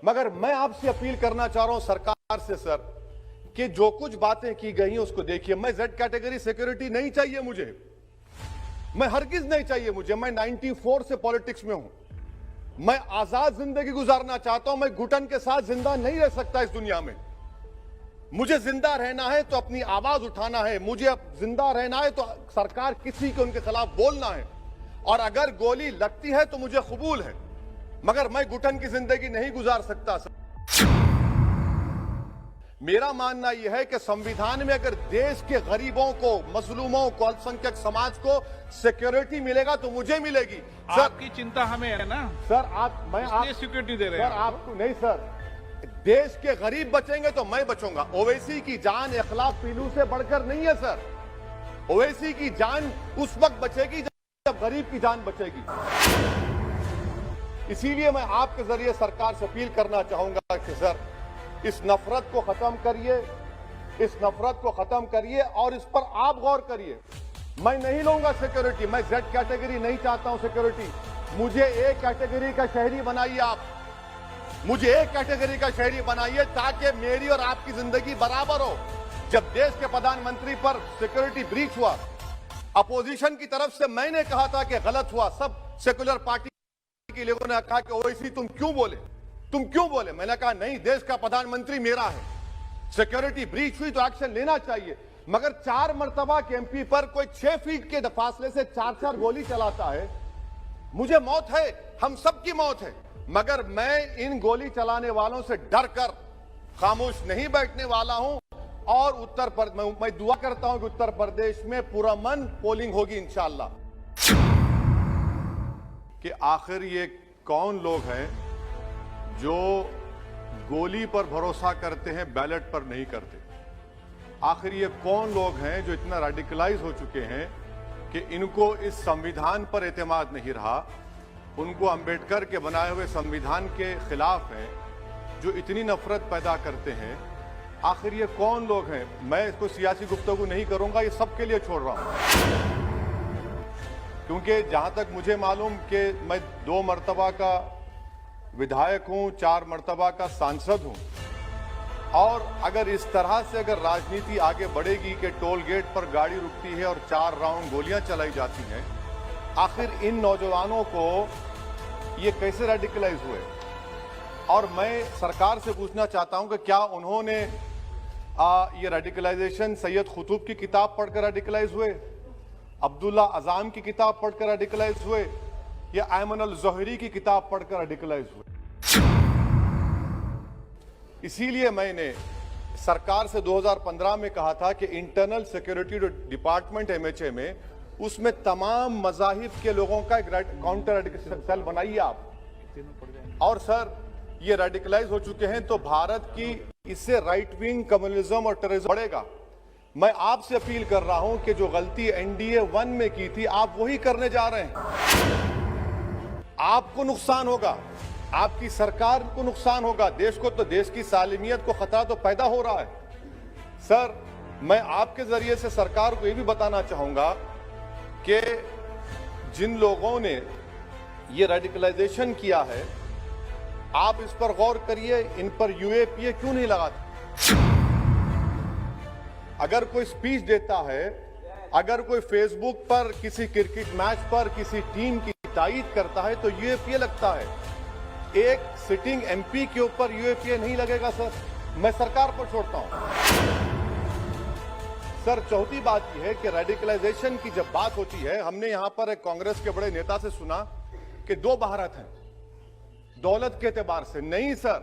मगर मैं आपसे अपील करना चाह रहा हूं सरकार से सर कि जो कुछ बातें की गई हैं उसको देखिए। मैं जेड कैटेगरी सिक्योरिटी नहीं चाहिए मुझे, मैं हरगिज नहीं चाहिए मुझे। मैं 94 से पॉलिटिक्स में हूं। मैं आजाद जिंदगी गुजारना चाहता हूं। मैं घुटन के साथ जिंदा नहीं रह सकता इस दुनिया में। मुझे जिंदा रहना है तो अपनी आवाज उठाना है। मुझे अब जिंदा रहना है तो सरकार किसी के उनके खिलाफ बोलना है, और अगर गोली लगती है तो मुझे कबूल है, मगर मैं घुटन की जिंदगी नहीं गुजार सकता सर। मेरा मानना यह है कि संविधान में अगर देश के गरीबों को, मजलूमों को, अल्पसंख्यक समाज को सिक्योरिटी मिलेगा तो मुझे मिलेगी। सर आपकी चिंता हमें है ना सर। मैं इसलिए सिक्योरिटी दे रहे हैं सर आपको नहीं सर। देश के गरीब बचेंगे तो मैं बचूंगा। ओवैसी की जान इखलाक पीलू से बढ़कर नहीं है सर। ओवैसी की जान उस वक्त बचेगी जब गरीब की जान बचेगी। इसीलिए मैं आपके जरिए सरकार से अपील करना चाहूंगा कि सर इस नफरत को खत्म करिए, इस नफरत को खत्म करिए और इस पर आप गौर करिए। मैं नहीं लूंगा सिक्योरिटी। मैं जेड कैटेगरी नहीं चाहता हूं सिक्योरिटी। मुझे ए कैटेगरी का शहरी बनाइए आप। मुझे एक कैटेगरी का शहरी बनाइए ताकि मेरी और आपकी जिंदगी बराबर हो। जब देश के प्रधानमंत्री पर सिक्योरिटी ब्रीच हुआ, अपोजिशन की तरफ से मैंने कहा था कि गलत हुआ। सब सेकुलर पार्टी के लोगों ने कहा कि ओवैसी तुम क्यों बोले। मैंने कहा नहीं, देश का प्रधानमंत्री मेरा है। सिक्योरिटी ब्रीच हुई तो एक्शन लेना चाहिए, मगर 4 मरतबा के एमपी पर कोई 6 फीट के फासले से 4-4 गोली चलाता है। मुझे मौत है, हम सबकी मौत है, मगर मैं इन गोली चलाने वालों से डर कर खामोश नहीं बैठने वाला हूं। और मैं दुआ करता हूं कि उत्तर प्रदेश में पुरअमन पोलिंग होगी इंशाअल्लाह। कि आखिर ये कौन लोग हैं जो गोली पर भरोसा करते हैं, बैलेट पर नहीं करते। आखिर ये कौन लोग हैं जो इतना रेडिकलाइज हो चुके हैं कि इनको इस संविधान पर एतमाद नहीं रहा, उनको अंबेडकर के बनाए हुए संविधान के खिलाफ है, जो इतनी नफरत पैदा करते हैं। आखिर ये कौन लोग हैं? मैं इसको सियासी गुफ्तगू नहीं करूंगा, ये सबके लिए छोड़ रहा हूं, क्योंकि जहां तक मुझे मालूम कि मैं 2 मरतबा का विधायक हूं, 4 मरतबा का सांसद हूं, और अगर इस तरह से अगर राजनीति आगे बढ़ेगी कि टोल गेट पर गाड़ी रुकती है और 4 राउंड गोलियां चलाई जाती हैं, आखिर इन नौजवानों को ये कैसे रेडिकलाइज हुए? और मैं सरकार से पूछना चाहता हूं कि क्या उन्होंने ये रेडिकलाइजेशन सैयद कुतुब की किताब पढ़कर रेडिकलाइज हुए, अब्दुल्ला अजाम की किताब पढ़कर रेडिकलाइज हुए, या अयमन अल ज़ोहरी की किताब पढ़कर रेडिकलाइज हुए? इसीलिए मैंने सरकार से 2015 में कहा था कि इंटरनल सिक्योरिटी डिपार्टमेंट एमएचए में, उसमें तमाम मजाहिब के लोगों का एक काउंटर रेडिकल सेल बनाइए आप। और सर ये रेडिकलाइज हो चुके हैं तो भारत की इससे राइट विंग कम्युनिज्म और टेररिज्म बढ़ेगा। मैं आपसे अपील कर रहा हूं कि जो गलती एनडीए 1 में की थी आप वही करने जा रहे हैं। आपको नुकसान होगा, आपकी सरकार को नुकसान होगा, देश को तो, देश की सालिमियत को खतरा तो पैदा हो रहा है। सर मैं आपके जरिए से सरकार को यह भी बताना चाहूंगा कि जिन लोगों ने ये रेडिकलाइजेशन किया है, आप इस पर गौर करिए, इन पर यूएपीए क्यों नहीं लगाते? अगर कोई स्पीच देता है, अगर कोई फेसबुक पर किसी क्रिकेट मैच पर किसी टीम की तारीफ करता है तो यूएपीए लगता है। एक सिटिंग एमपी के ऊपर यूएपीए नहीं लगेगा सर। मैं सरकार पर छोड़ता हूं। सर चौथी बात यह है कि रेडिकलाइजेशन की जब बात होती है, हमने यहां पर एक कांग्रेस के बड़े नेता से सुना कि 2 भारत हैं, दौलत के एतबार से। नहीं सर,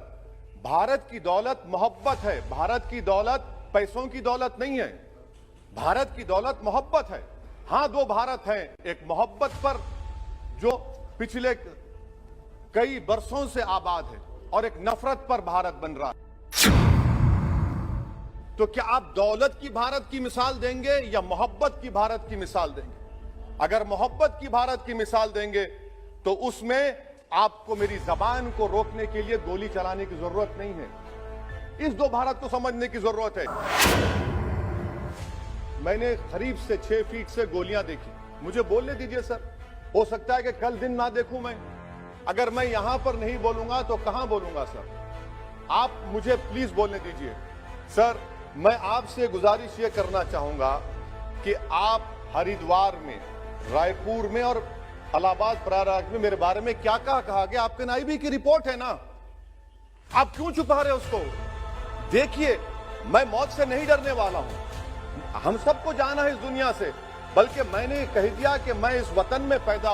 भारत की दौलत मोहब्बत है। भारत की दौलत पैसों की दौलत नहीं है, भारत की दौलत मोहब्बत है। हां 2 भारत हैं, एक मोहब्बत पर जो पिछले कई बरसों से आबाद है, और एक नफरत पर भारत बन रहा है। तो क्या आप दौलत की भारत की मिसाल देंगे या मोहब्बत की भारत की मिसाल देंगे? अगर मोहब्बत की भारत की मिसाल देंगे तो उसमें आपको मेरी जबान को रोकने के लिए गोली चलाने की जरूरत नहीं है। इस 2 भारत को समझने की जरूरत है। मैंने करीब से 6 फीट से गोलियां देखी। मुझे बोलने दीजिए सर, हो सकता है कि कल दिन ना देखूं मैं। अगर मैं यहां पर नहीं बोलूंगा तो कहां बोलूंगा सर? आप मुझे प्लीज बोलने दीजिए। सर, मैं आपसे गुजारिश ये करना चाहूंगा कि आप हरिद्वार में, रायपुर में और इलाहाबाद प्रयागराज में मेरे बारे में क्या कहा गया, आपके नाईबी की रिपोर्ट है ना, आप क्यों छुपा रहे उसको? देखिए, मैं मौत से नहीं डरने वाला हूं, हम सबको जाना है इस दुनिया से, बल्कि मैंने कह दिया कि मैं इस वतन में पैदा